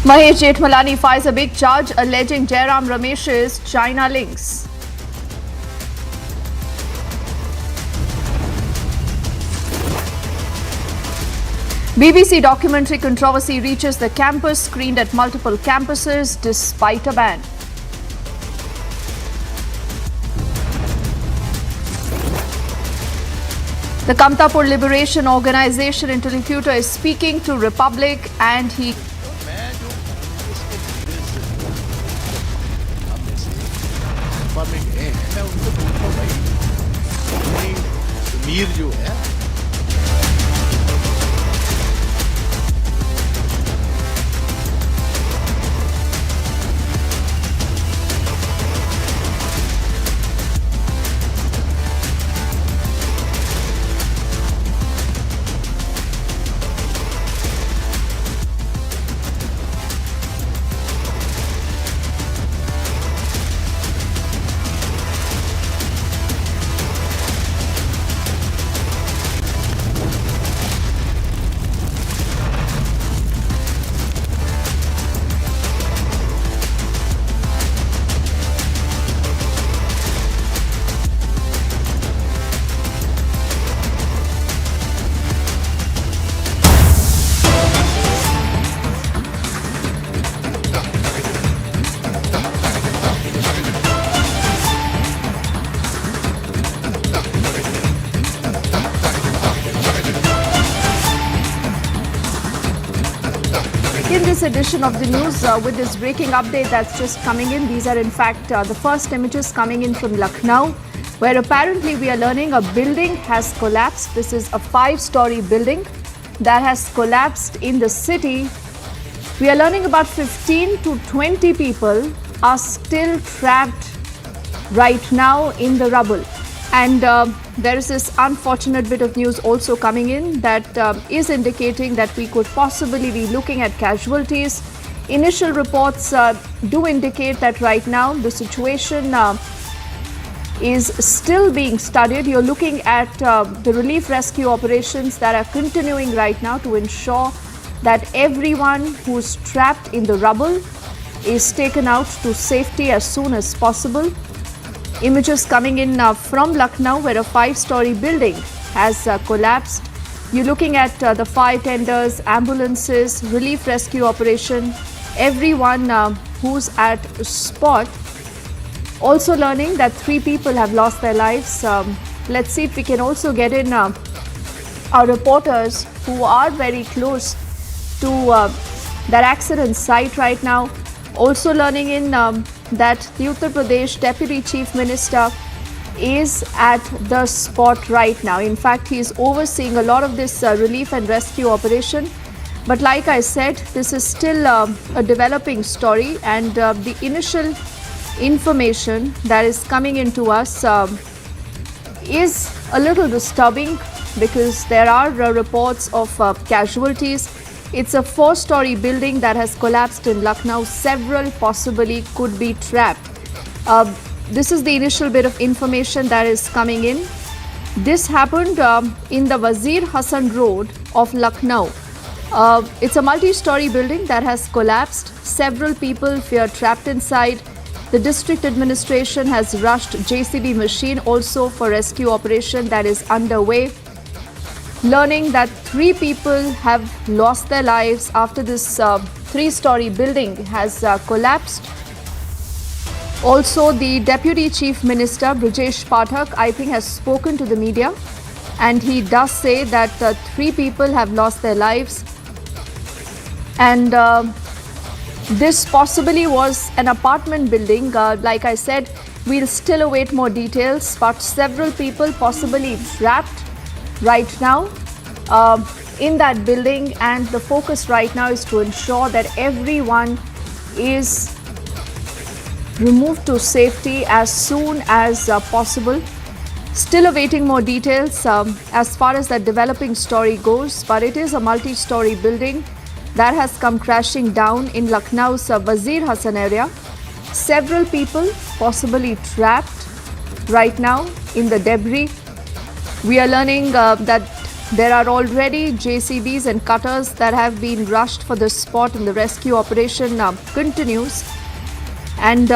Mahesh Jethmalani files a big charge alleging Jairam Ramesh's China links. BBC documentary controversy reaches the campus, screened at multiple campuses despite a ban. The Kamtapur Liberation Organization interlocutor is speaking to Republic and he Mir जो है In this edition of the news, with this breaking update that's just coming in, these are in fact the first images coming in from Lucknow, where apparently we are learning a building has collapsed. This is a 5-story building that has collapsed in the city. We are learning about 15 to 20 people are still trapped right now in the rubble. And there is this unfortunate bit of news also coming in that is indicating that we could possibly be looking at casualties. Initial reports do indicate that right now the situation is still being studied. You're looking at the relief rescue operations that are continuing right now to ensure that everyone who's trapped in the rubble is taken out to safety as soon as possible. Images coming in from Lucknow, where a 5-story building has collapsed. You're looking at the fire tenders, ambulances, relief rescue operation, everyone who's at spot. Also learning that 3 people have lost their lives. Let's see if we can also get in our reporters who are very close to that accident site right now. Also learning in that the Uttar Pradesh Deputy Chief Minister is at the spot right now. In fact, he is overseeing a lot of this relief and rescue operation. But like I said, this is still a developing story, and the initial information that is coming into us is a little disturbing because there are reports of casualties. It's a 4-story building that has collapsed in Lucknow. Several possibly could be trapped. This is the initial bit of information that is coming in. This happened in the Wazir Hassan Road of Lucknow. It's a multi-story building that has collapsed. Several people fear trapped inside. The district administration has rushed JCB machine also for rescue operation that is underway. Learning that 3 people have lost their lives after this 3-story building has collapsed. Also, the Deputy Chief Minister, Brijesh Pathak, I think has spoken to the media, and he does say that 3 people have lost their lives. And this possibly was an apartment building. Like I said, we'll still await more details, but several people possibly trapped right now in that building, and the focus right now is to ensure that everyone is removed to safety as soon as possible. Still awaiting more details as far as that developing story goes, but it is a multi-story building that has come crashing down in Lucknow's Wazir Hassan area. Several people possibly trapped right now in the debris. We are learning that There are already JCBs and cutters that have been rushed for the spot, and the rescue operation continues. And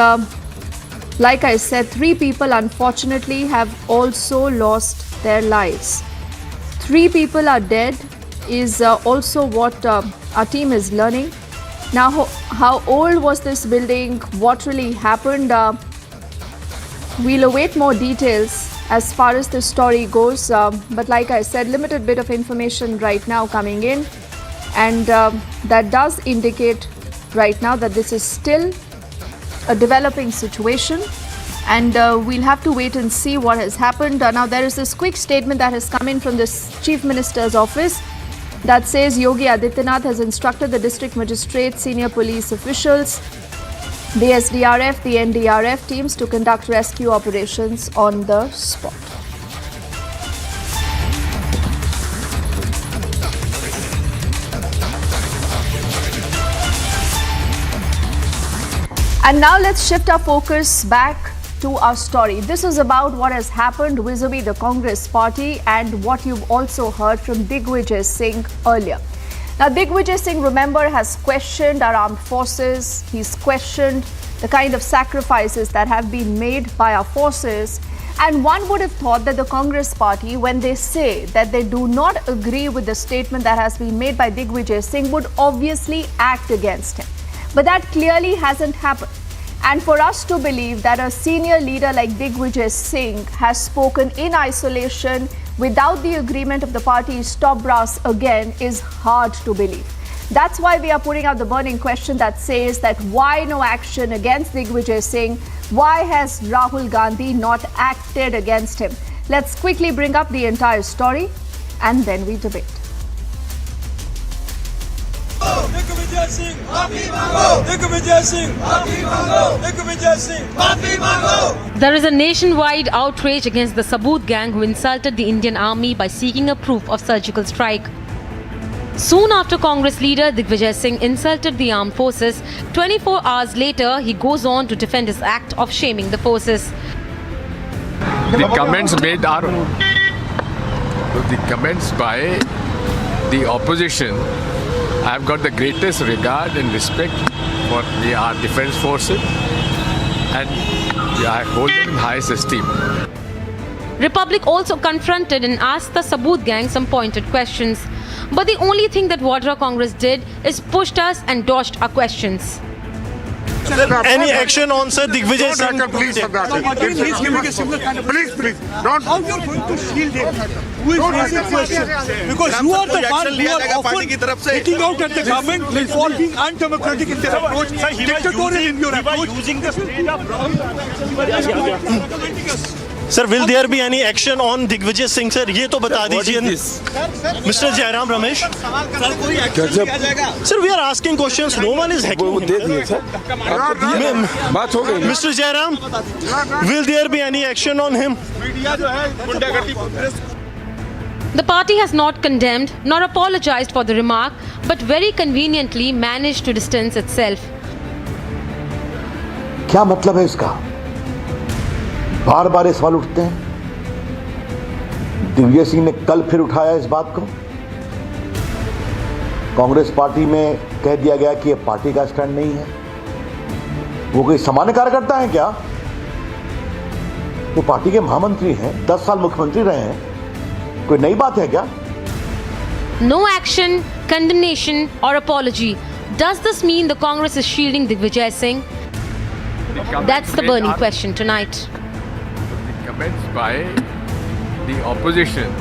like I said, 3 people unfortunately have also lost their lives. 3 people are dead is also what our team is learning. Now, how old was this building? What really happened? We'll await more details as far as the story goes. But like I said, limited bit of information right now coming in. And that does indicate right now that this is still a developing situation. And we'll have to wait and see what has happened. Now, there is this quick statement that has come in from the Chief Minister's office that says Yogi Adityanath has instructed the district magistrate, senior police officials, the SDRF, the NDRF teams to conduct rescue operations on the spot. And now let's shift our focus back to our story. This is about what has happened vis-a-vis the Congress party and what you've also heard from Digvijay Singh earlier. Now, Digvijay Singh, remember, has questioned our armed forces. He's questioned the kind of sacrifices that have been made by our forces. And one would have thought that the Congress party, when they say that they do not agree with the statement that has been made by Digvijay Singh, would obviously act against him. But that clearly hasn't happened. And for us to believe that a senior leader like Digvijay Singh has spoken in isolation without the agreement of the party's top brass again is hard to believe. That's why we are putting out the burning question that says that why no action against Digvijay Singh? Why has Rahul Gandhi not acted against him? Let's quickly bring up the entire story and then we debate. Digvijay Singh, maafi mango. Digvijay Singh, maafi mango. Digvijay Singh, maafi mango. There is a nationwide outrage against the Saboot gang who insulted the Indian army by seeking a proof of surgical strike. Soon after Congress leader Digvijay Singh insulted the armed forces, 24 hours later he goes on to defend his act of shaming the forces. The comments made are the comments by the opposition. I have got the greatest regard and respect for our defense forces, and I hold them in highest esteem. Republic also confronted and asked the Saboot gang some pointed questions. But the only thing that Vadra Congress did is pushed us and dodged our questions. Any action on Sir Digvijay Singh? Please, he's giving a similar kind of... Please, don't... How you are going to shield him? Who is raising questions? Because you are the one who are often hitting out at the government for being undemocratic in their approach, dictatorial in your approach. Using the state of Sir, will there be any action on Digvijay Singh, sir? ये तो बता दीजिए. Mr. Jairam Ramesh. Sir, we are asking questions. No one is hacking. Mr. Jairam, will there be any action on him? The party has not condemned nor apologized for the remark, but very conveniently managed to distance itself. क्या मतलब है इसका? बार बार ये सवाल उठते हैं. दिग्विजय सिंह ने कल फिर उठाया इस बात को. कांग्रेस पार्टी में कह दिया गया कि ये पार्टी का स्टैंड नहीं है. वो कोई सामान्य कार्यकर्ता है क्या? वो पार्टी के महामंत्री हैं, 10 साल मुख्यमंत्री रहे हैं. कोई नई बात है क्या? No action, condemnation or apology. Does this mean the Congress is shielding Digvijay Singh? That's the burning question tonight. The comments by the opposition.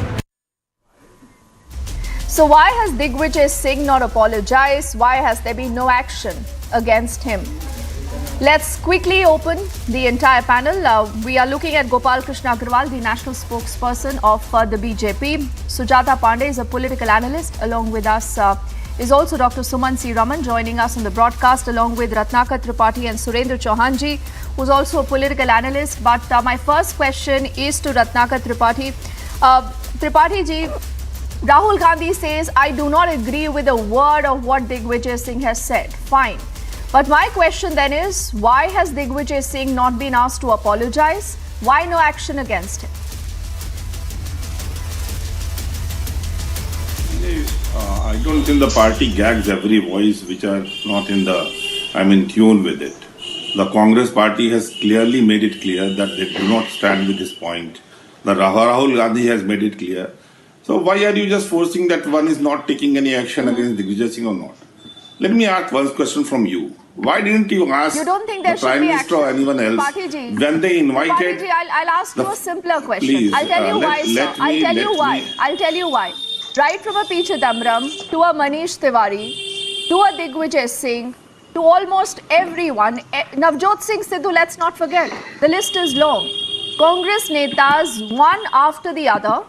So why has Digvijay Singh not apologized? Why has there been no action against him? Let's quickly open the entire panel. We are looking at Gopal Krishna Agarwal, the national spokesperson of the BJP. Sujata Pandey is a political analyst. Along with us is also Dr. Suman C. Raman joining us on the broadcast, along with Ratnakar Tripathi and Surendra Chauhanji, who's also a political analyst. But my first question is to Ratnakar Tripathi. Tripathi ji, Rahul Gandhi says, I do not agree with a word of what Digvijay Singh has said. Fine. But my question then is, why has Digvijay Singh not been asked to apologize? Why no action against him? don't think the party gags every voice which are not in tune with it. The Congress party has clearly made it clear that they do not stand with this point. The Rahul Gandhi has made it clear. So why are you just forcing that one is not taking any action against Digvijay Singh or not? Let me ask one question from you. Why didn't you ask You don't think there the should Prime be Minister or action? anyone else Patiji. when they invited... Patiji, I'll ask you a simpler question. Please, I'll tell you why, sir. I'll tell you why. Right from a P. Chidambaram to a Manish Tiwari to a Digvijay Singh to almost everyone, Navjot Singh Sidhu, let's not forget. The list is long. Congress netas, one after the other,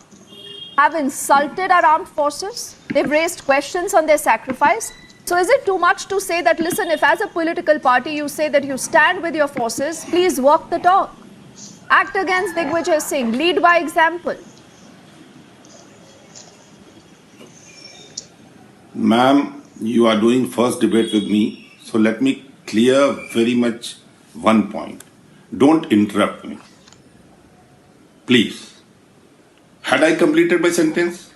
have insulted our armed forces. They've raised questions on their sacrifice. So is it too much to say that, listen, if as a political party you say that you stand with your forces, please walk the talk. Act against Digvijay Singh. Lead by example. Ma'am, you are doing first debate with me. So let me clear very much one point. Don't interrupt me. Please. Had I completed my sentence?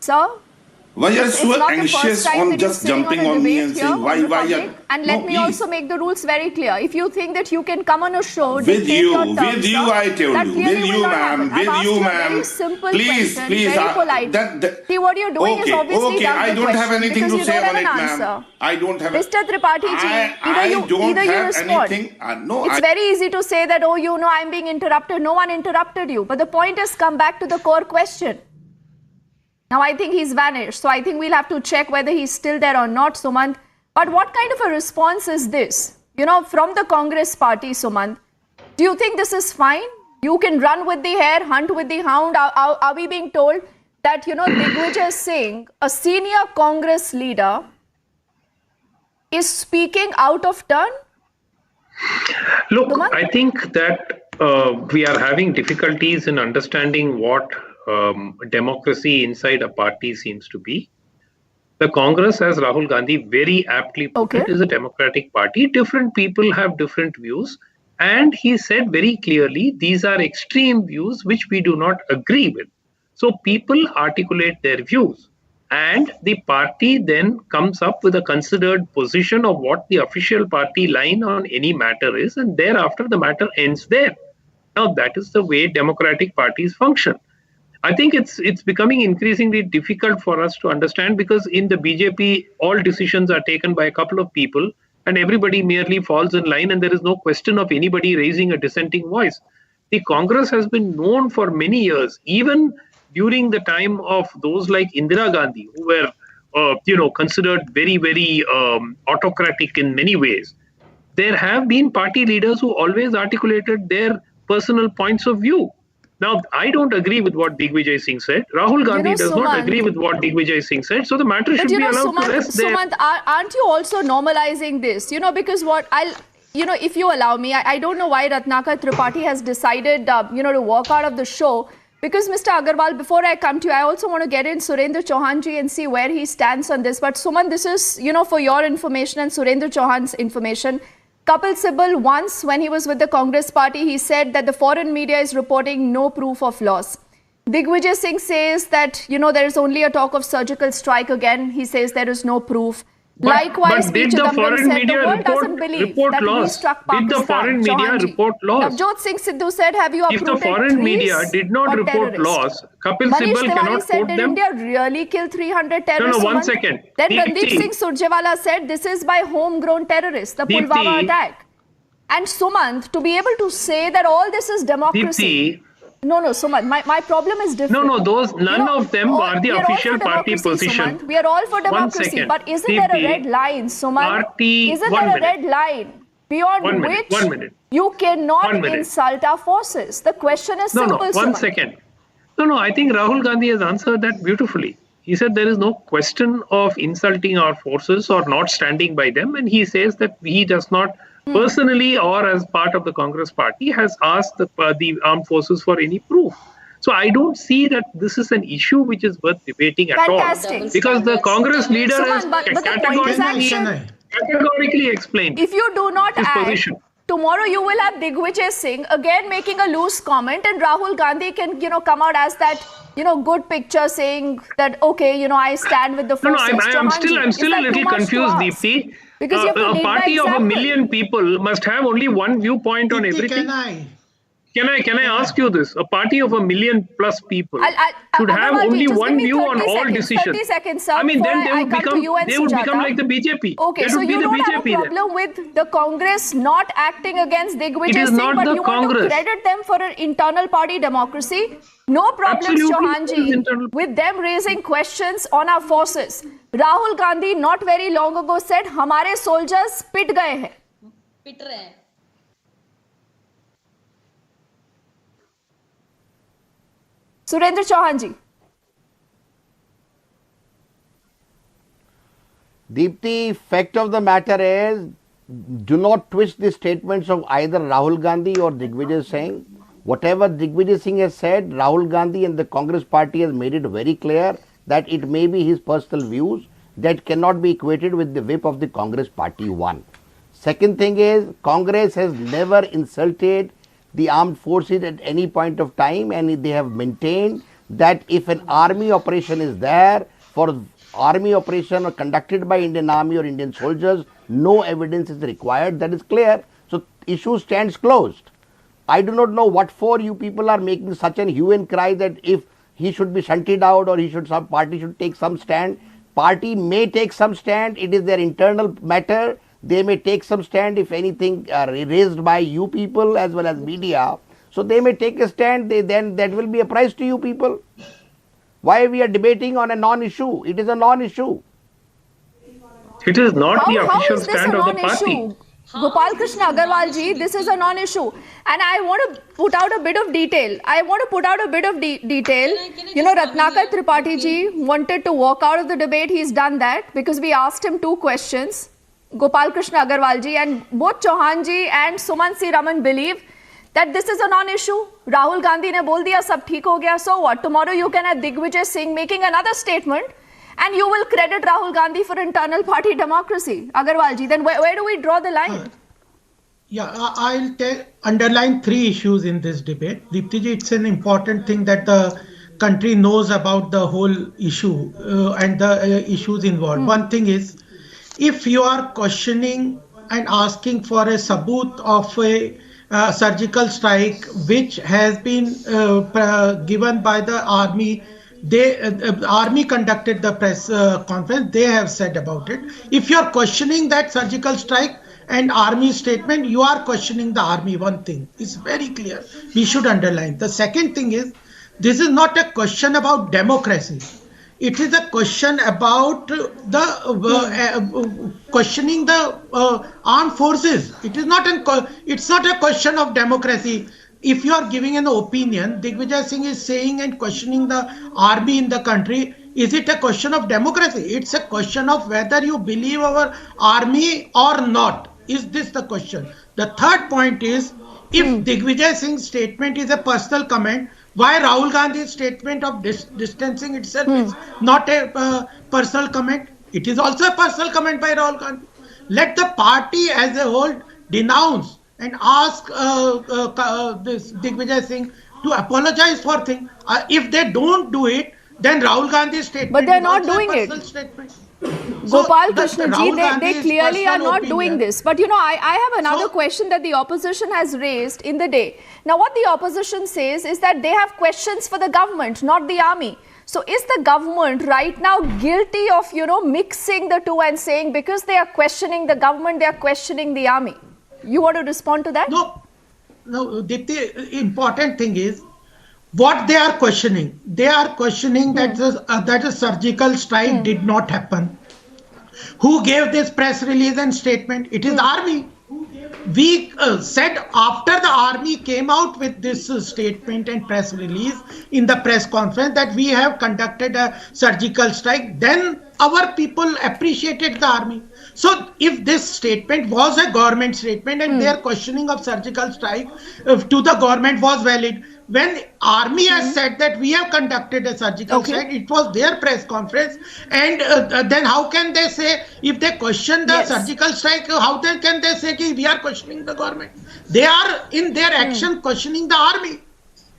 Sir? Why are you It's so not the anxious first time on that you're just sitting jumping a on me debate and here saying on why the are public? And let me please. also make the rules very clear. If you think that you can come on a show, With dictate you, your terms, with you, sir, I tell that you, clearly with will you, not ma'am, happen. I've with asked you, a ma'am. very simple Please, question, please, very polite. See, what you're doing is obviously okay, dumb I the don't have question anything because to you say don't have on an it, answer. ma'am. I don't have. Mr. Tripathi ji, I don't either you have respond. anything. No, It's very easy to say that, oh, you know, I'm being interrupted. No one interrupted you. But the point is, come back to the core question. Now, I think he's vanished. So I think we'll have to check whether he's still there or not, Sumant. But what kind of a response is this? You know, from the Congress party, Sumant, do you think this is fine? You can run with the hare, hunt with the hound. Are we being told that, you know, Digvijay Singh, a senior Congress leader, is speaking out of turn? Look, Sumant? I think that we are having difficulties in understanding what democracy inside a party seems to be. The Congress, as Rahul Gandhi very aptly put it, is a democratic party. Different people have different views. And he said very clearly, these are extreme views which we do not agree with. So people articulate their views. And the party then comes up with a considered position of what the official party line on any matter is. And thereafter, the matter ends there. Now, that is the way democratic parties function. I think it's becoming increasingly difficult for us to understand because in the BJP, all decisions are taken by a couple of people and everybody merely falls in line and there is no question of anybody raising a dissenting voice. The Congress has been known for many years, even during the time of those like Indira Gandhi, who were considered very, very autocratic in many ways. There have been party leaders who always articulated their personal points of view. Now, I don't agree with what Digvijay Singh said. Rahul Gandhi does not agree with what Digvijay Singh said. So the matter should be allowed to rest there. Sumant, aren't you also normalizing this? You know, because if you allow me, I don't know why Ratnakar Tripathi has decided, to walk out of the show. Because Mr. Agarwal, before I come to you, I also want to get in Surendra Chauhan ji and see where he stands on this. But Sumant, this is, for your information and Surendra Chauhan's information. Kapil Sibal, once when he was with the Congress party, he said that the foreign media is reporting no proof of loss. Digvijay Singh says that, there is only a talk of surgical strike again. He says there is no proof. Likewise, did the foreign media report loss? Did the foreign media report loss? Navjot Singh Sidhu said, have you uprooted If the foreign media did not report loss, Kapil Sibal cannot quote them. Did India really kill 300 terrorists? No, 1 second. Then Randeep Singh Surjewala said, this is by homegrown terrorists, the Pulwama attack. And Sumant, to be able to say that all this is democracy... No, Sumant, my problem is different. None of them are the official party position. Sumant. We are all for democracy, but isn't there a red line, Sumant? Isn't there a red line beyond which you cannot insult our forces? The question is simple, Sumant. 1 second. I think Rahul Gandhi has answered that beautifully. He said there is no question of insulting our forces or not standing by them, and he says that he does not personally or as part of the Congress party has asked the armed forces for any proof. So I don't see that this is an issue which is worth debating at all. Because the Congress leader has categorically explained if you do not his act, position. Tomorrow you will have Digvijay Singh again making a loose comment and Rahul Gandhi can, come out as that good picture saying that, okay, I stand with the No, forces. I'm Chauhanji, still a little confused, Deepti. Because you have to A lead by party of a example. million people must have only one viewpoint on everything. Can I ask you this? A party of a million plus people should have Agarwalji, only just give one me view 30 on all seconds, decisions. 30 seconds, sir, I mean, before then they I would come to become you and they would become Sujata. like the BJP. Okay, That so would be you the don't have a BJP then. problem with the Congress not acting against Digvijay It is Singh, not but the you want to Congress. credit them for an internal party democracy. No problems, Absolutely, it is Chauhanji, internal. with them raising questions on our forces. Rahul Gandhi not very long ago said, "हमारे soldiers पिट गए हैं." पिट रहे हैं. Surendra Chauhanji. Deepti, fact of the matter is, do not twist the statements of either Rahul Gandhi or Digvijay Singh. Whatever Digvijay Singh has said, Rahul Gandhi and the Congress party has made it very clear that it may be his personal views that cannot be equated with the whip of the Congress party. One. Second thing is, Congress has never insulted the armed forces at any point of time, and they have maintained that if an army operation is there, for army operation or conducted by Indian Army or Indian soldiers, no evidence is required. That is clear. So issue stands closed. I do not know what for you people are making such an hue and cry that if he should be shunted out or some party should take some stand. Party may take some stand. It is their internal matter. They may take some stand if anything raised by you people as well as media. So they may take a stand. Then that will be a prize to you people. Why we are debating on a non-issue? It is a non-issue. It is not the How official is this a stand of the non-issue? party. Gopal Krishna Agarwal ji, this is a non-issue. And I want to put out a bit of detail. Ratnakar Tripathi ji wanted to walk out of the debate. He's done that because we asked him two questions. Gopal Krishna Agarwal ji, and both Chauhan ji and Suman C. Raman believe that this is a non-issue. Rahul Gandhi ne bol diya sab theek ho gaya. So what? Tomorrow you can have Digvijay Singh making another statement and you will credit Rahul Gandhi for internal party democracy. Agarwal ji, then where do we draw the line? I'll underline three issues in this debate. Deepti ji, it's an important thing that the country knows about the whole issue and the issues involved. One thing is, if you are questioning and asking for a sabut of a surgical strike which has been given by the army, army conducted the press conference, they have said about it. If you are questioning that surgical strike and army statement, you are questioning the army. One thing is very clear, we should underline. The second thing is, this is not a question about democracy. It is a question about the questioning the armed forces. It's not a question of democracy. If you are giving an opinion, Digvijay Singh is saying and questioning the army in the country, is it a question of democracy? It's a question of whether you believe our army or not. Is this the question? The third point is, if Digvijay Singh's statement is a personal comment, why Rahul Gandhi's statement of distancing itself is not a personal comment? It is also a personal comment by Rahul Gandhi. Let the party as a whole denounce and ask this Digvijay Singh to apologize for things. If they don't do it, then Rahul Gandhi's statement but they're is not also doing a personal it. statement. Gopal Krishna ji, they Gandhi's clearly are personal not doing opinion. this. But I have another question that the opposition has raised in the day. Now what the opposition says is that they have questions for the government, not the army. So is the government right now guilty of, mixing the two and saying because they are questioning the government, they are questioning the army? You want to respond to that? No, the important thing is what they are questioning. They are questioning that a surgical strike did not happen. Who gave this press release and statement? It is the army. We said after the army came out with this statement and press release in the press conference that we have conducted a surgical strike, then our people appreciated the army. So if this statement was a government statement and their questioning of surgical strike to the government was valid, when army has said that we have conducted a surgical strike, it was their press conference, and then how can they say, if they question the surgical strike, how then can they say we are questioning the government? They are in their action questioning the army.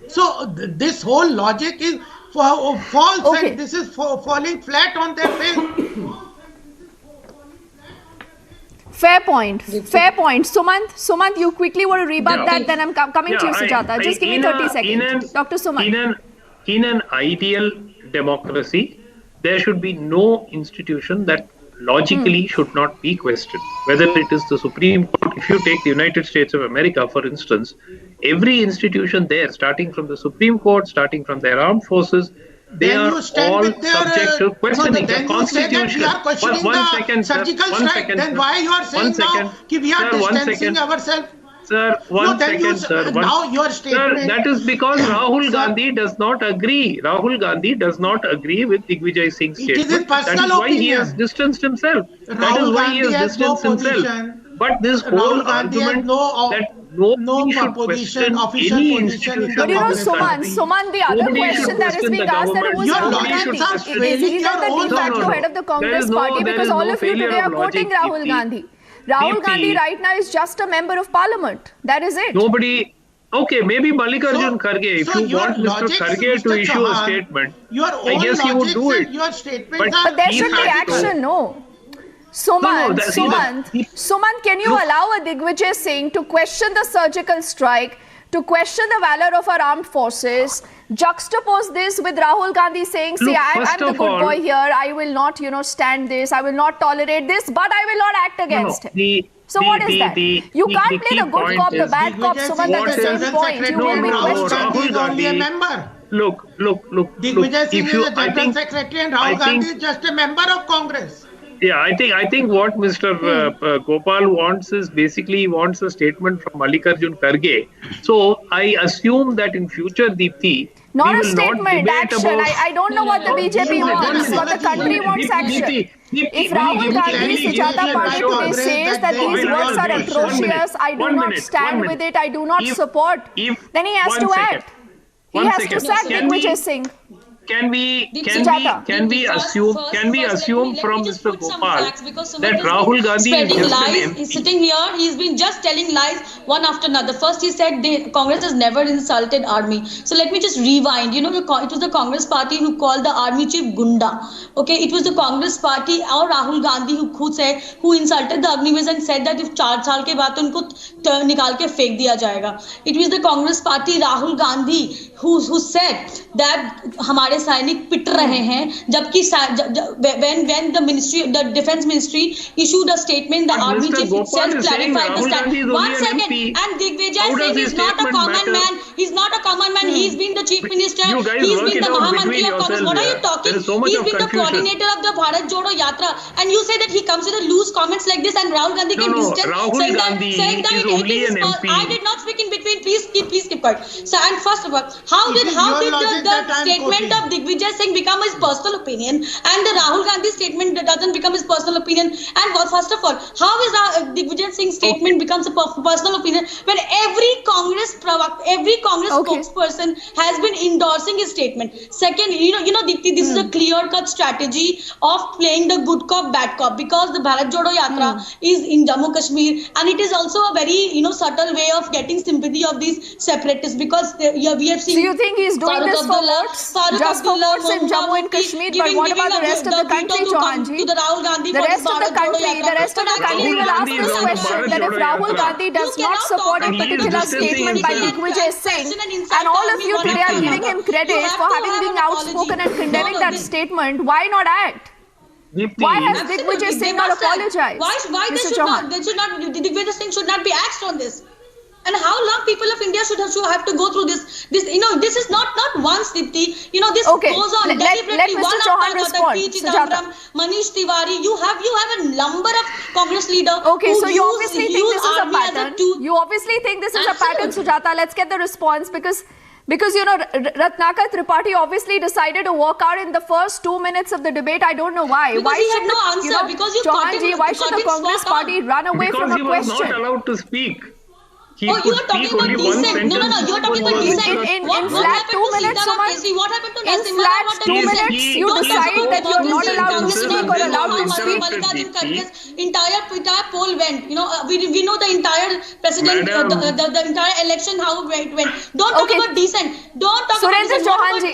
So this whole logic is false Okay. and this is falling flat on their face. Fair point. Fair point. Sumant, you quickly want to rebut that, then I'm coming to you, Sujata. Just give me 30 seconds. Dr. Sumant. In an ideal democracy, there should be no institution that logically should not be questioned. Whether it is the Supreme Court, if you take the United States of America, for instance, every institution there, starting from the Supreme Court, starting from their armed forces, they Then are you stand all with their, subject to questioning. then The you say that we Constitution. are questioning the surgical strike. Then why you are saying now that we are distancing ourselves? Sir, Now your statement. Sir, that is because Rahul Gandhi does not agree. Rahul Gandhi does not agree with Digvijay Singh's It is statement. his personal That is why he opinion. has distanced himself. That is Rahul why he Gandhi has has no distanced himself. position. But this whole Rahul Gandhi has argument that no nobody should position, question official any position in institution. the But you know, of this country. Suman, the other Nobody should question that is question being the asked that government. was Your Rahul logic Gandhi. sounds Is failing he not the your de own facto logic. head of the There Congress is no- party? there Because is all no of you today failure are of quoting logic, Rahul Deepti. Gandhi. Rahul Deepti. Gandhi right now is just a member of parliament. That is it. Nobody. Okay, maybe Mallikarjun Kharge. If you your want Mr. logics, Kharge to Mr. issue a Chauhan, statement, your I own guess he would logics do and it. your statements But are. But there he should be has to. action, no? Sumant, can you allow a Digvijay Singh to question the surgical strike, to question the valor of our armed forces, juxtapose this with Rahul Gandhi saying, see, Look, I'm first the of good all- boy here, I will not, stand this, I will not tolerate this, but I will not act against him. So what is that? You can't play the good key cop, point the is bad cop, Digvijay Sumant, Singh at the is the same General point. You Secretary will be and Rahul questioned. Gandhi is Rahul only a Gandhi- member. Look. Digvijay Singh If is you, the I General think, Secretary and I Rahul Gandhi think- is just a member of Congress. Yeah, I think what Mr. Gopal wants is basically he wants a statement from Mallikarjun Kharge. So I assume that in future, Deepti, Not we a will not statement, debate action. about. I don't know what the BJP One wants, minute. but the country wants action. If Rahul Gandhi, Sujata Pandey today says that these words are atrocious, I do not stand with it, I do not support, then he has to act. He has to sack Digvijay Singh. Can we First, assume let from me just Mr. put some Gopal facts, because Sumant that has Rahul been Gandhi is spreading just an lies. MP? He's sitting here, he's been just telling lies one after another. First he said Congress has never insulted army. So let me just rewind. You know, it was the Congress party who called the army chief Gunda. Okay, it was the Congress party or Rahul Gandhi who insulted the Agniveers and said that if 4 साल के बाद तो उनको निकाल के फेंक दिया जाएगा. It was the Congress party Rahul Gandhi who said that हमारे सैनिक पिट रहे हैं, जबकि when the defense ministry issued a statement, the army chief itself clarified the stand. 1 second, and Digvijay Singh is not a common man. He's not a common man. He's been the chief minister. He's been the Mahamantri of Congress. What are you talking? He's been the coordinator of the Bharat Jodo Yatra, and you say that he comes with a loose comments like this, and Rahul Gandhi can distance saying that it is his fault. I did not speak in between. Please keep quiet. So, and first of all, how did the statement of Digvijay Singh become his personal opinion, and the Rahul Gandhi statement doesn't become his personal opinion? And first of all, how is Digvijay Singh's statement becomes a personal opinion when every Congress spokesperson has been endorsing his statement? Second, Dipti, this is a clear-cut strategy of playing the good cop, bad cop, because the Bharat Jodo Yatra is in Jammu Kashmir, and it is also a very subtle way of getting sympathy of these separatists, because we have seen. So you think he's doing this for votes? Just for votes in Jammu and Kashmir, but what about the rest of the country, Chauhanji? The rest of the country will ask this question, that if Rahul Gandhi does not support a particular statement by Digvijay Singh, and all of you today are giving him credit for having been outspoken and condemning that statement, why not act? Why has Digvijay Singh not apologized? Why Mr. Chauhan? Digvijay Singh should not be axed on this? And how long people of India should have to go through this? This is not once, Dipti. This goes on deliberately. Let Mr. Chauhan respond. Sujata. Manish Tiwari, you have a number of Congress leaders. Okay, so you obviously think this is a pattern. You obviously think this is a pattern, Sujata. Let's get the response because Ratnakar Tripathi obviously decided to walk out in the first 2 minutes of the debate. I don't know why. Because he had no answer. Because you Chauhanji, why should the Congress party run away from a question? Because he was not allowed to speak. You are talking about decent. No, you are talking about decent. In flat 2 minutes, What happened to in flat 2 minutes, you decide that you are not allowed to speak or allowed to speak. Mallikarjun Kharge's entire poll went. We know the entire president, the entire election, how it went. Don't talk about decent. Don't talk about decent. Surendra Chauhanji.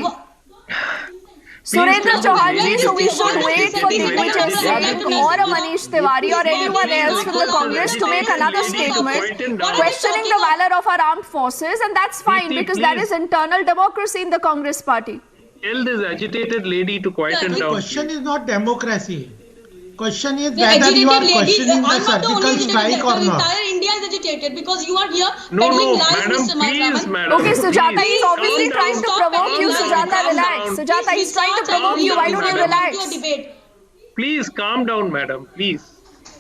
Surendra Chauhan ji, so we should wait for Digvijay Singh or a Manish Tiwari or anyone else from the Congress to make another statement questioning the valor of our armed forces, and that's fine because that is internal democracy in the Congress party. Tell this agitated lady to quieten The down. question is not democracy. Question is whether you are questioning the surgical strike or not. Entire India is agitated because you are here No, peddling lies, madam, Mr. please, Raman. madam. Okay, Sujata, please, he's obviously calm trying to down. provoke you. Calm Sujata, down. relax. Sujata, he's trying to provoke you. Why don't you relax? Please calm down, madam. Please.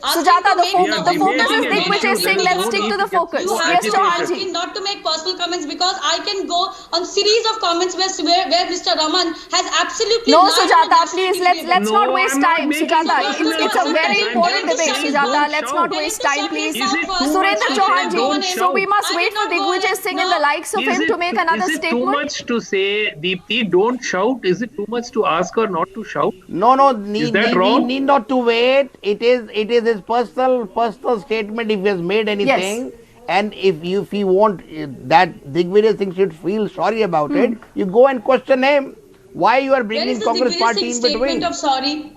Sujata, the debating focus is an Digvijay issue Singh. that Let's you stick to don't the need to focus. get so Yes, Chauhan agitated. ji. Not to make personal comments because I can go on series of comments where Mr. Raman has absolutely No, lied on Sujata, national please, TV. let's No, not waste I'm not time. making Sujata, personal it's a very comments. important I'm debate, just saying Sujata. don't Let's shout. not waste time, please. Is it too Surendra much to Chauhan say ji, don't so shout? we must wait for Digvijay Singh and the likes of him to make another Is it too statement. much to say, Deepthi, don't shout? Is it too much to ask her not to shout? No, Is that wrong? need not to wait. It is his personal statement if he has made anything. And if you want that Digvijay Singh should feel sorry about it, you go and question him. Why you are Where bringing is the Congress Digvijay party Singh in statement between? of sorry?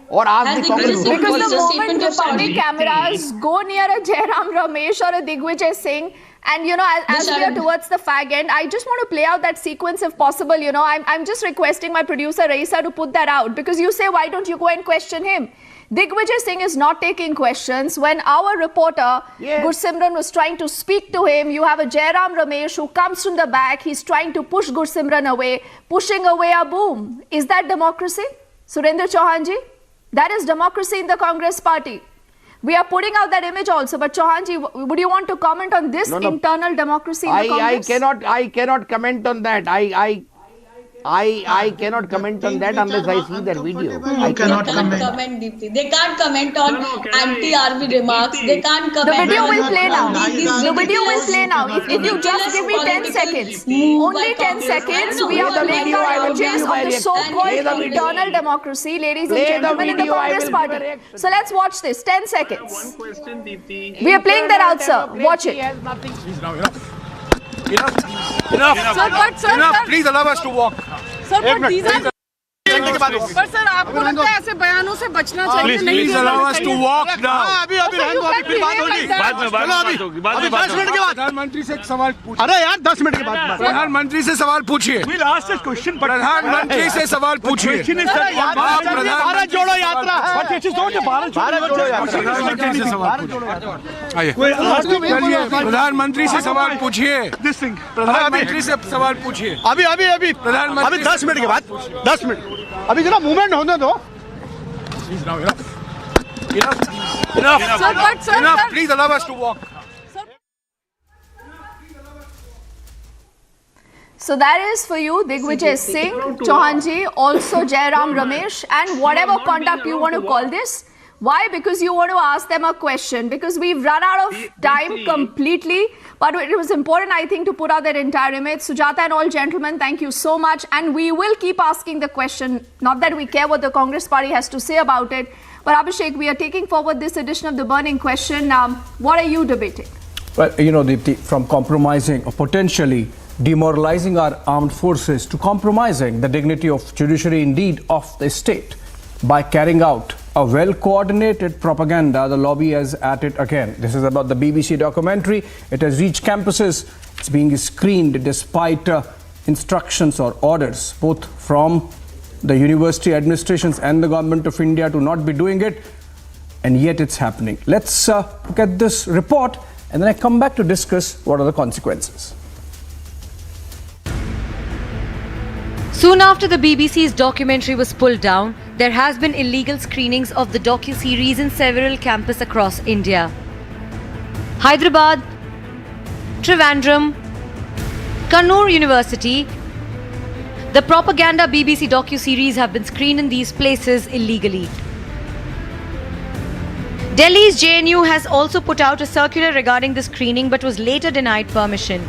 Or ask Has the Digvijay Congress Singh Because the It's a moment statement the of sorry. public cameras go near a Jairam Ramesh or a Digvijay Singh, and you know, as we are Sharon. towards the fag end, I just want to play out that sequence if possible. You know, I'm just requesting my producer Raisa to put that out because you say, why don't you go and question him? Digvijay Singh is not taking questions. When our reporter Gursimran was trying to speak to him, you have a Jairam Ramesh who comes from the back. He's trying to push Gursimran away, pushing away a boom. Is that democracy? Surendra Chauhan ji? That is democracy in the Congress party. We are putting out that image also. But Chauhan ji, would you want to comment on this internal democracy in the Congress? I cannot comment on that. I cannot comment on that unless I see that video. I cannot comment. Deepthi. They can't comment on anti-army remarks. They can't The comment video on will play now. these The video will play now. If you ridiculous just give me 10 political seconds, move only by 10 Congress. seconds, I we know. are Play the playing video, I will the give images you of my the reaction. so-called Play the video. internal democracy, ladies and Play the gentlemen, in the video, I Congress will give a party. reaction. So let's watch this. 10 seconds. One question, Deepthi. We are playing that out, sir. Watch it. Enough. Please allow us to walk. पर sir आपको लगता है ऐसे बयानों से बचना चाहिए Please allow us to walk now. अभी रहने दो, अभी फिर बात होगी। अभी 10 मिनट के बाद प्रधानमंत्री से एक सवाल पूछिए। अरे यार 10 मिनट के बाद प्रधानमंत्री से सवाल पूछिए। प्रधानमंत्री से सवाल पूछिए। भारत जोड़ो यात्रा है। भारत जोड़ो यात्रा। प्रधानमंत्री से सवाल पूछिए। आइए। प्रधानमंत्री से सवाल पूछिए। प्रधानमंत्री से सवाल पूछिए। अभी प्रधानमंत्री 10 मिनट के बाद 10 मिनट अभी जरा मूवमेंट होने दो enough please allow us to walk So that is for you, Digvijay Singh, Chauhan ji, also Jairam Ramesh, and whatever conduct you want to call this. Why? Because you want to ask them a question. Because we've run out of time completely. But it was important, I think, to put out that entire image. Sujata and all gentlemen, thank you so much. And we will keep asking the question. Not that we care what the Congress party has to say about it. But Abhishek, we are taking forward this edition of the burning question. What are you debating? Well, you know, Deepthi, from compromising or potentially demoralizing our armed forces to compromising the dignity of judiciary, indeed of the state, by carrying out a well-coordinated propaganda, the lobby is at it again. This is about the BBC documentary. It has reached campuses. It's being screened despite instructions or orders, both from the university administrations and the government of India to not be doing it. And yet it's happening. Let's look at this report and then I come back to discuss what are the consequences. Soon after the BBC's documentary was pulled down, there has been illegal screenings of the docuseries in several campuses across India. Hyderabad, Trivandrum, Kannur University. The propaganda BBC docuseries have been screened in these places illegally. Delhi's JNU has also put out a circular regarding the screening but was later denied permission.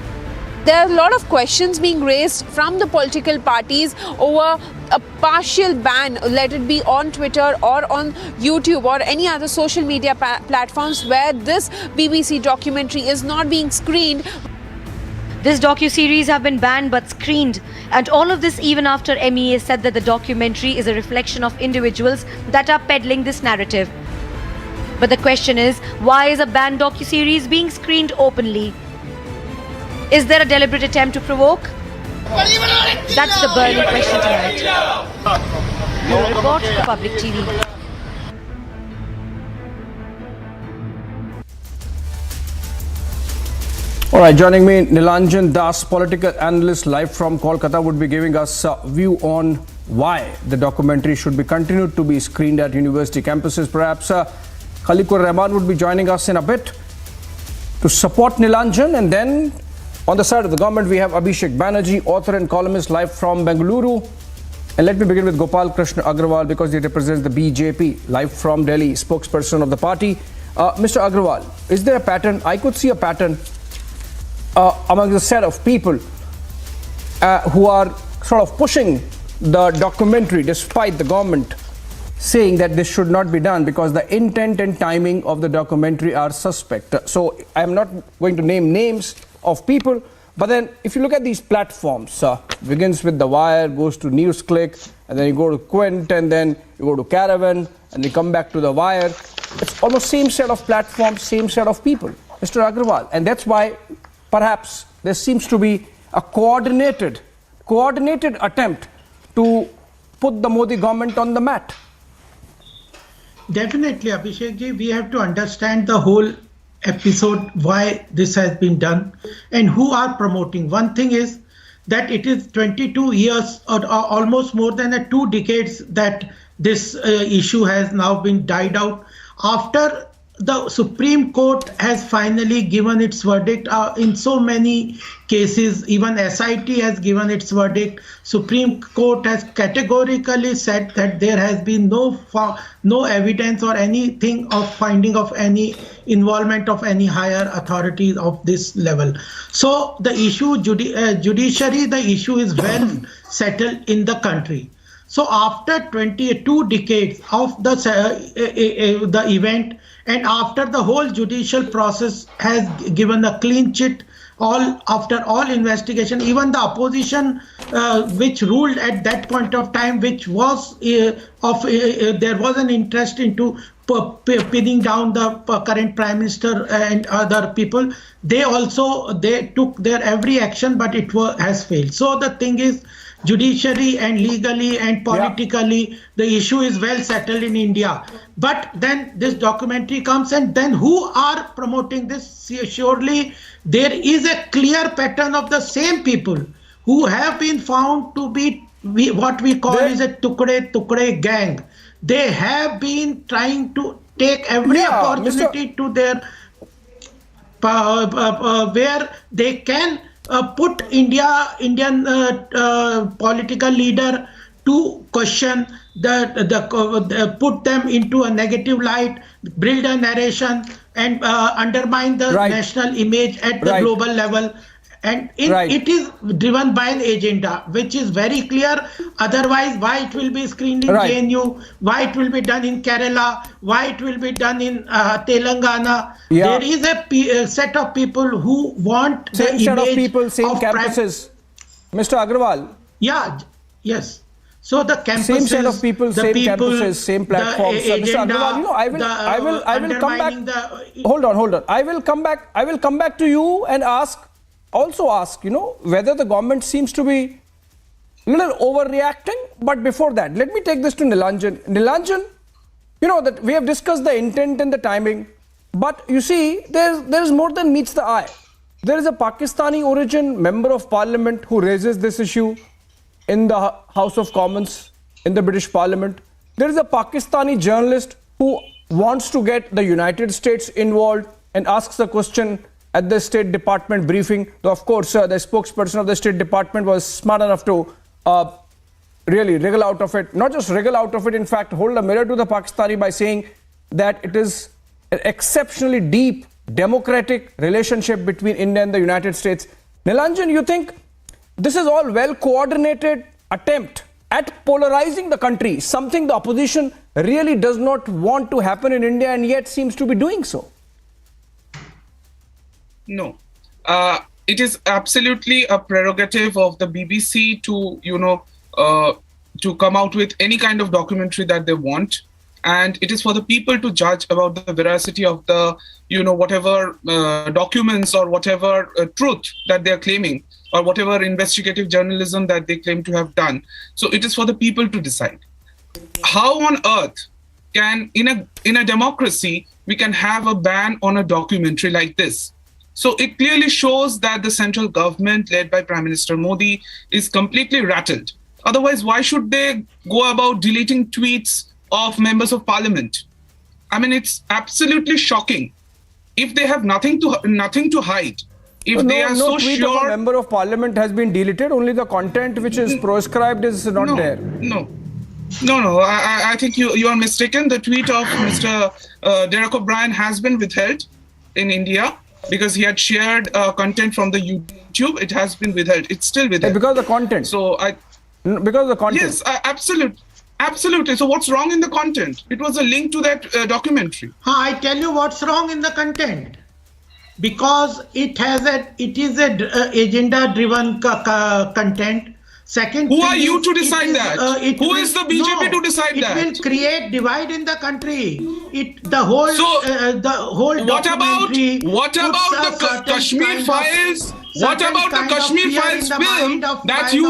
There are a lot of questions being raised from the political parties over a partial ban, let it be on Twitter or on YouTube or any other social media platforms where this BBC documentary is not being screened. This docuseries have been banned but screened, and all of this even after MEA said that the documentary is a reflection of individuals that are peddling this narrative. But the question is, why is a banned docuseries being screened openly? Is there a deliberate attempt to provoke? That's the burning question tonight. Bureau Report, Public TV. All right, joining me, Nilanjan Das, political analyst live from Kolkata, would be giving us a view on why the documentary should be continued to be screened at university campuses. Perhaps Khaliqur Rahman would be joining us in a bit to support Nilanjan. And then on the side of the government, we have Abhishek Banerjee, author and columnist live from Bengaluru. And let me begin with Gopal Krishna Agrawal because he represents the BJP, live from Delhi, spokesperson of the party. Mr. Agrawal, is there a pattern? I could see a pattern among the set of people who are sort of pushing the documentary despite the government saying that this should not be done because the intent and timing of the documentary are suspect. So I'm not going to name names of people, but then if you look at these platforms, begins with The Wire, goes to NewsClick, and then you go to Quint, and then you go to Caravan, and you come back to The Wire. It's almost same set of platforms, same set of people, Mr. Agrawal. And that's why perhaps there seems to be a coordinated attempt to put the Modi government on the mat. Definitely, Abhishek ji, we have to understand the whole episode, why this has been done and who are promoting. One thing is that it is 22 years or almost more than 2 decades that this issue has now been died out. After the Supreme Court has finally given its verdict in so many cases, even SIT has given its verdict. Supreme Court has categorically said that there has been no evidence or anything of finding of any involvement of any higher authorities of this level. So the issue, judiciary, the issue is well settled in the country. So after 22 decades of the event, and after the whole judicial process has given a clean chit, after all investigation, even the opposition which ruled at that point of time, which was there was an interest into pinning down the current prime minister and other people. They took their every action, but it has failed. So the thing is, judiciary and legally and politically, the issue is well settled in India. But then this documentary comes, and then who are promoting this? Surely there is a clear pattern of the same people who have been found to be what we call is a tukde gang. They have been trying to take every opportunity to their where they can put Indian political leader to question, put them into a negative light, build a narration, and undermine the national image at the global level. And it is driven by an agenda, which is very clear. Otherwise, why it will be screened in JNU, why it will be done in Kerala, why it will be done in Telangana. There is a set of people who want same the set image of people, same campuses. Mr. Agrawal. Yes. So the campuses, same set of people, same campuses, same platforms. Mr. Agrawal, I will come back. Hold on. I will come back to you and ask, whether the government seems to be a little overreacting. But before that, let me take this to Nilanjan. Nilanjan, that we have discussed the intent and the timing, but you see, there is more than meets the eye. There is a Pakistani origin member of parliament who raises this issue in the House of Commons in the British Parliament. There is a Pakistani journalist who wants to get the United States involved and asks the question at the State Department briefing. Though, of course, the spokesperson of the State Department was smart enough to really wriggle out of it. Not just wriggle out of it, in fact, hold a mirror to the Pakistani by saying that it is an exceptionally deep democratic relationship between India and the United States. Nilanjan, you think this is all well coordinated attempt at polarizing the country, something the opposition really does not want to happen in India and yet seems to be doing so? No. it is absolutely a prerogative of the BBC to, to come out with any kind of documentary that they want. And it is for the people to judge about the veracity of the, whatever documents or whatever truth that they are claiming, or whatever investigative journalism that they claim to have done. So it is for the people to decide. How on earth can, in a democracy, we can have a ban on a documentary like this? So it clearly shows that the central government, led by Prime Minister Modi, is completely rattled. Otherwise, why should they go about deleting tweets of members of parliament? I mean, it's absolutely shocking. If they have nothing to hide, if they are so tweet sure, of a member of parliament has been deleted. Only the content which is proscribed is not there. No. I think you are mistaken. The tweet of Mr. Derek O'Brien has been withheld in India because he had shared content from the YouTube. It has been withheld. It's still withheld. Because of the content. Because of the content. Yes, absolutely. So what's wrong in the content? It was a link to that documentary. I tell you what's wrong in the content. Because it is a agenda-driven content. Second, who are you to decide that? Who is the BJP to decide that? It will create divide in the country. The whole what about the Kashmir Files? What about the Kashmir Files film that you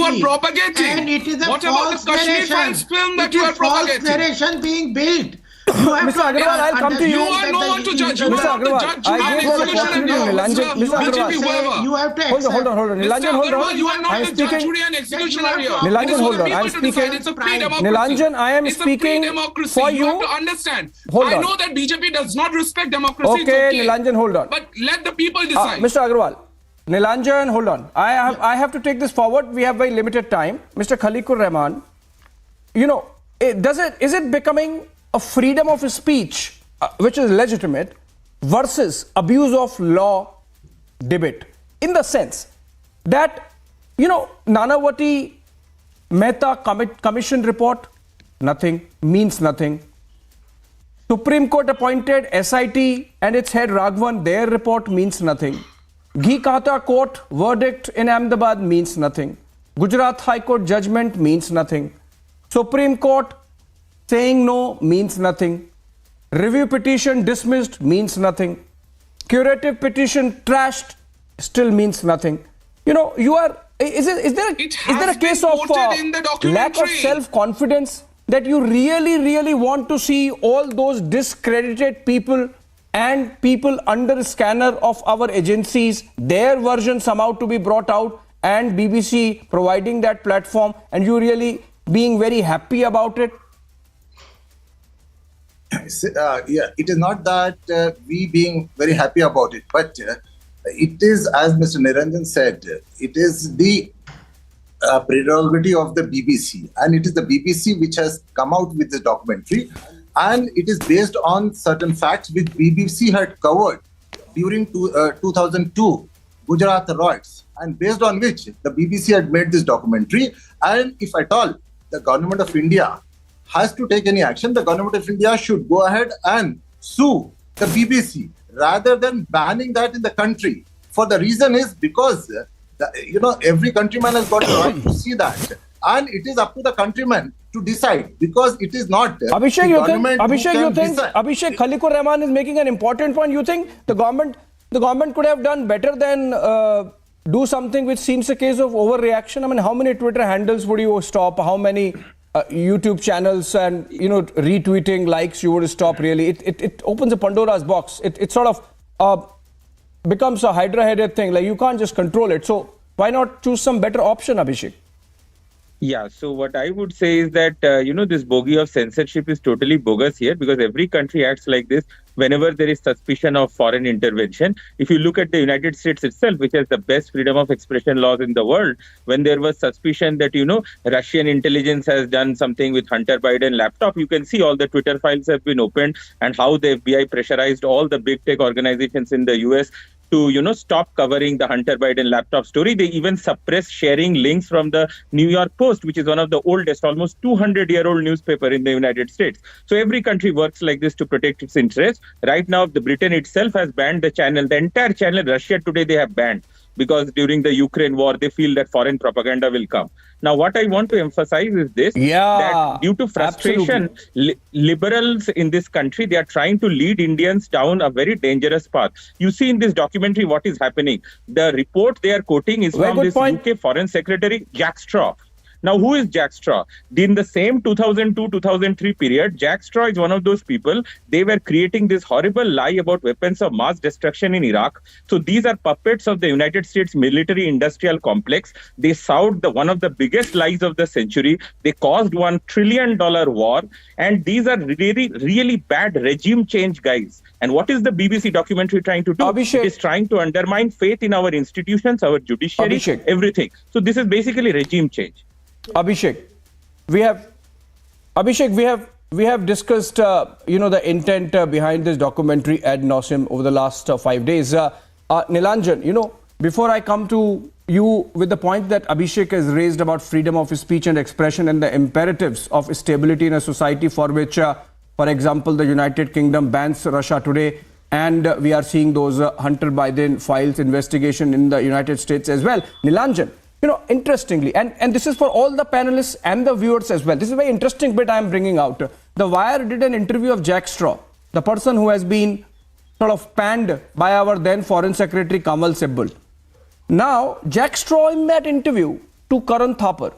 are propagating? And it is a what about the Kashmir Files film that you are propagating? False narration being built. Mr. Agarwal, I'll come to you. You are no one to judge. Mr. Agarwal, I give the opportunity to Nilanjan. Mr. Agarwal, you have to hold on. Nilanjan, hold on. You are not I'm the judge, speaking. jury and executioner here. Nilanjan, hold on. I'm speaking. It's a pre-democracy. Nilanjan, I am speaking for you. You have to understand. Hold on. I know that BJP does not respect democracy. Okay, Nilanjan, hold on. But let the people decide. Mr. Agarwal, Nilanjan, hold on. I have to take this forward. We have very limited time. Mr. Khaliqur Rahman, is it becoming a freedom of speech which is legitimate versus abuse of law debate, in the sense that, Nanavati Mehta commission report, nothing, means nothing. Supreme Court appointed SIT and its head Raghavan, their report means nothing. Ghee Kahta Court verdict in Ahmedabad means nothing. Gujarat High Court judgment means nothing. Supreme Court saying no means nothing. Review petition dismissed means nothing. Curative petition trashed still means nothing. Is there a case of lack of self-confidence that you really want to see all those discredited people and people under scanner of our agencies, their version somehow to be brought out, and BBC providing that platform, and you really being very happy about it? It is not that we being very happy about it, but it is, as Mr. Niranjan said, it is the prerogative of the BBC, and it is the BBC which has come out with this documentary, and it is based on certain facts which BBC had covered during 2002 Gujarat riots, and based on which the BBC had made this documentary. And if at all the government of India has to take any action, the government of India should go ahead and sue the BBC rather than banning that in the country. For the reason is because every countryman has got the right to see that, and it is up to the countryman to decide, because it is not Abhishek, Abhishek Khaliqur Rahman is making an important point. You think the government could have done better than do something which seems a case of overreaction? I mean, how many Twitter handles would you stop? How many YouTube channels and retweeting likes you would stop? Really, it opens a Pandora's box. It sort of becomes a hydra-headed thing. Like, you can't just control it. So why not choose some better option, Abhishek? Yeah, so what I would say is that, this bogey of censorship is totally bogus here, because every country acts like this whenever there is suspicion of foreign intervention. If you look at the United States itself, which has the best freedom of expression laws in the world, when there was suspicion that, Russian intelligence has done something with Hunter Biden laptop, you can see all the Twitter files have been opened and how the FBI pressurized all the big tech organizations in the US to, stop covering the Hunter Biden laptop story. They even suppress sharing links from the New York Post, which is one of the oldest, almost 200-year-old newspaper in the United States. So every country works like this to protect its interests. Right now, the Britain itself has banned the channel, the entire channel. Russia today they have banned, because during the Ukraine war, they feel that foreign propaganda will come. Now, what I want to emphasize is this, that due to frustration, liberals in this country, they are trying to lead Indians down a very dangerous path. You see in this documentary what is happening. The report they are quoting is from this UK Foreign Secretary, Jack Straw. Now, who is Jack Straw? In the same 2002-2003 period, Jack Straw is one of those people. They were creating this horrible lie about weapons of mass destruction in Iraq. So these are puppets of the United States military-industrial complex. They solved one of the biggest lies of the century. They caused $1 trillion war. And these are really, really bad regime change guys. And what is the BBC documentary trying to do? It is trying to undermine faith in our institutions, our judiciary, everything. So this is basically regime change. Abhishek, we have discussed the intent behind this documentary ad nauseum over the last 5 days. Nilanjan, before I come to you with the point that Abhishek has raised about freedom of speech and expression and the imperatives of stability in a society for which, for example, the United Kingdom bans Russia today, and we are seeing those Hunter Biden files investigation in the United States as well. Nilanjan, interestingly, and this is for all the panelists and the viewers as well. This is a very interesting bit I am bringing out. The Wire did an interview of Jack Straw, the person who has been sort of panned by our then Foreign Secretary Kamal Sibbal. Now, Jack Straw in that interview to Karan Thapar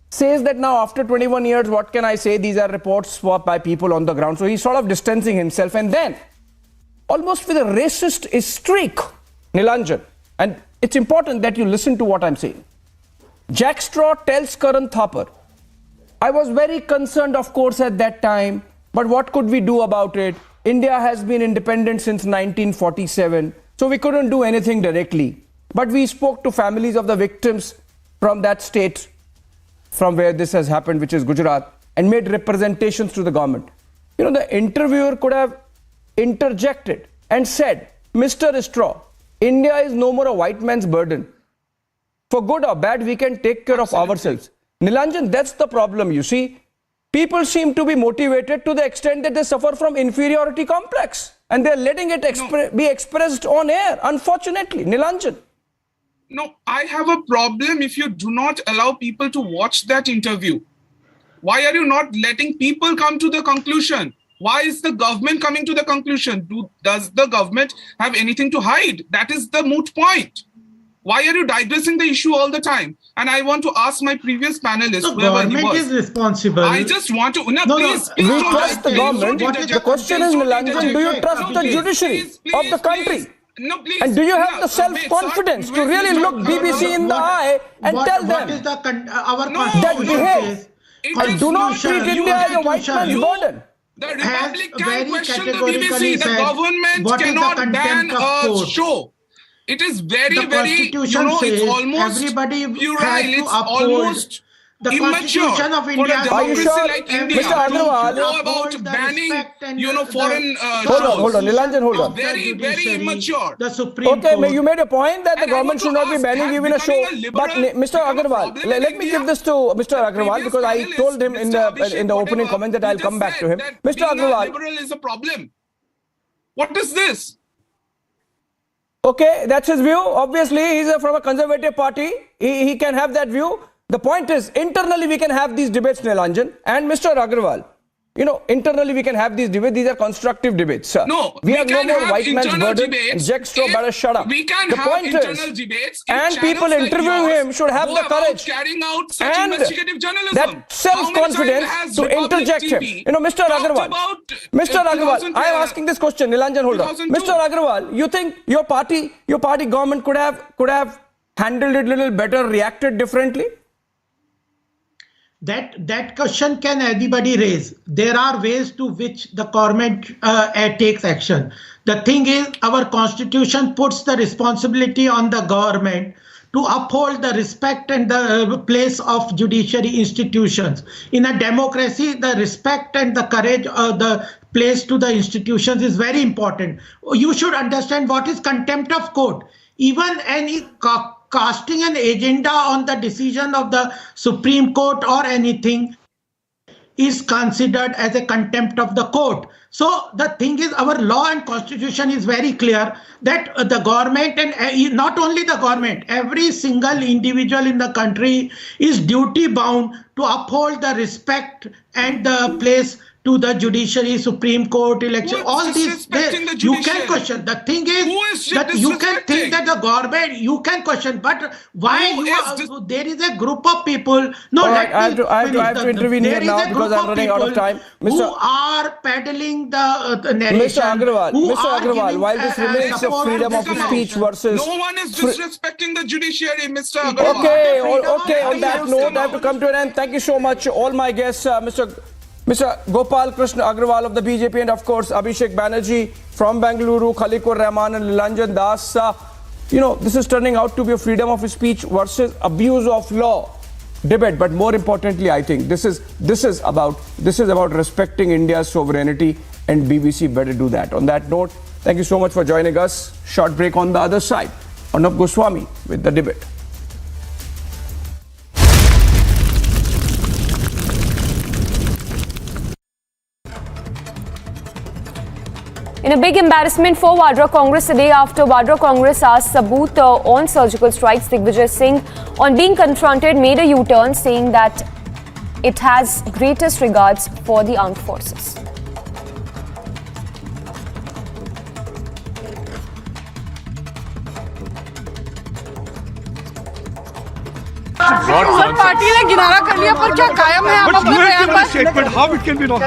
says that now after 21 years, what can I say? These are reports by people on the ground. So he's sort of distancing himself, and then almost with a racist streak, Nilanjan, and it's important that you listen to what I'm saying. Jack Straw tells Karan Thapar, I was very concerned, of course, at that time, but what could we do about it? India has been independent since 1947, so we couldn't do anything directly. But we spoke to families of the victims from that state from where this has happened, which is Gujarat, and made representations to the government. The interviewer could have interjected and said, Mr. Straw, India is no more a white man's burden. For good or bad, we can take care of ourselves. Nilanjan, that's the problem, you see. People seem to be motivated to the extent that they suffer from inferiority complex. And they're letting it be expressed on air, unfortunately. Nilanjan. No, I have a problem if you do not allow people to watch that interview. Why are you not letting people come to the conclusion? Why is the government coming to the conclusion? Does the government have anything to hide? That is the moot point. Why are you digressing the issue all the time? And I want to ask my previous panelist, the government is responsible. I just want to... please, we trust the government. The question is, Nilanjan, do you trust the judiciary of the country? No, please. And do you have the self-confidence to really look BBC in the eye and tell them that behave and do not treat India as a white man's burden? The Republic can question the BBC. The government cannot ban a show. It is very, it's almost puerile. It's almost the immature Constitution of India. For a democracy like India Mr. Agarwal, to go about banning, foreign hold on, Nilanjan, hold on. Very, very immature. The Supreme Court. You made a point that the government should not be banning even a show. But Mr. Agarwal, let me give this to Mr. Agarwal, because I told him in the opening comment that I'll come back to him. Mr. Agarwal, liberal is a problem. What is this? Okay, that's his view. Obviously, he's from a conservative party. He can have that view. The point is, internally we can have these debates, Nilanjan, and Mr. Agarwal. Internally we can have these debates. These are constructive debates. No, we have no more white man's burden. Jack Straw, better shut up. We can have internal debates. And people interviewing him should have the courage carrying out such and investigative journalism. that self-confidence to interject him. Mr. Agarwal, I am asking this question. Nilanjan, hold on. Mr. Agarwal, you think your party government could have handled it a little better, reacted differently? That question can anybody raise. There are ways to which the government takes action. The thing is, our constitution puts the responsibility on the government to uphold the respect and the place of judiciary institutions. In a democracy, the respect and the courage, the place to the institutions is very important. You should understand what is contempt of court. Even any casting an agenda on the decision of the Supreme Court or anything is considered as a contempt of the court. So the thing is, our law and constitution is very clear that the government, and not only the government, every single individual in the country is duty bound to uphold the respect and the place to the judiciary, Supreme Court, election, all these, you can question. The thing is that you can think that the government, you can question, but why there is a group of people. No, I have to intervene here now because I'm running out of time. Who are peddling the narration. Mr. Agrawal, while this remains a freedom of speech versus... No one is disrespecting the judiciary, Mr. Agrawal. Okay, on that note, I have to come to an end. Thank you so much, all my guests, Mr. Gopal Krishna Agrawal of the BJP, and of course Abhishek Banerjee from Bengaluru, Khalikur Rahman and Nilanjan Das. This is turning out to be a freedom of speech versus abuse of law debate, but more importantly, I think this is about respecting India's sovereignty, and BBC better do that. On that note, thank you so much for joining us. Short break on the other side. Arnab Goswami with the debate. In a big embarrassment for Vadra Congress today, after Vadra Congress asked Sabut on surgical strikes, Digvijay Singh, on being confronted, made a U-turn, saying that it has greatest regards for the armed forces. Party ने किनारा कर लिया, पर क्या कायम है आप अपने बयान पर? Statement, how it can be wrong?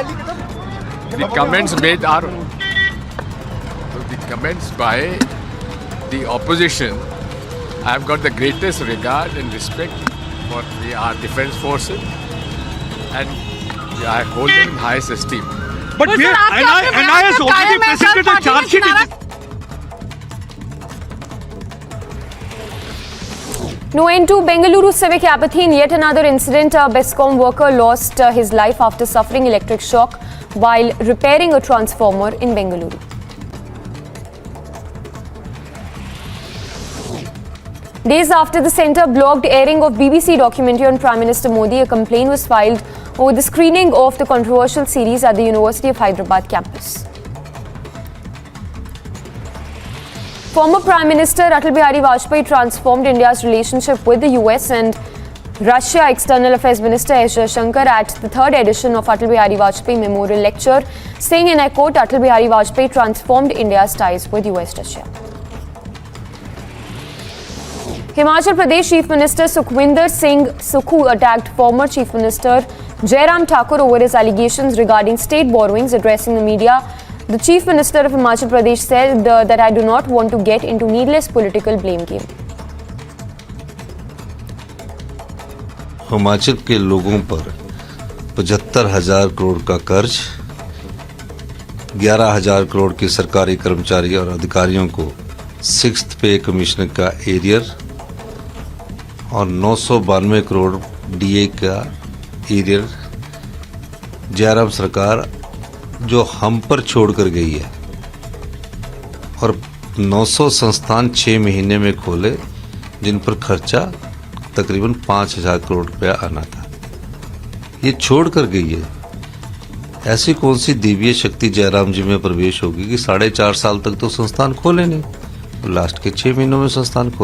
The comments made are comments by the opposition. I have got the greatest regard and respect for our defense forces, and I hold them in highest esteem. But NI has already presented a charge sheet. No end to Bengaluru civic apathy in yet another incident. A Bescom worker lost his life after suffering electric shock while repairing a transformer in Bengaluru. Days after the centre blocked airing of BBC documentary on Prime Minister Modi, a complaint was filed over the screening of the controversial series at the University of Hyderabad campus. Former Prime Minister Atal Bihari Vajpayee transformed India's relationship with the US and Russia. External Affairs Minister S. Jaishankar at the third edition of Atal Bihari Vajpayee Memorial Lecture, saying, and I quote, Atal Bihari Vajpayee transformed India's ties with US-Russia. Himachal Pradesh Chief Minister Sukhwinder Singh Sukhu attacked former Chief Minister Jairam Thakur over his allegations regarding state borrowings. Addressing the media, the Chief Minister of Himachal Pradesh said that I do not want to get into needless political blame game. Himachal के लोगों पर 75,000 करोड़ का कर्ज, 11,000 करोड़ के सरकारी कर्मचारी और अधिकारियों को 6th पे कमिश्नर का एरियर और 992 करोड़ डीए का एरियर जयराम सरकार जो हम पर छोड़कर गई है, और 900 संस्थान 6 महीने में खोले जिन पर खर्चा तकरीबन 5,000 करोड़ रुपया आना था, ये छोड़ कर गई है। ऐसी कौन सी दिव्य शक्ति जयराम जी में प्रवेश होगी कि 4.5 साल तक तो संस्थान खोले नहीं, लास्ट के 6 महीनों में संस्थान खोल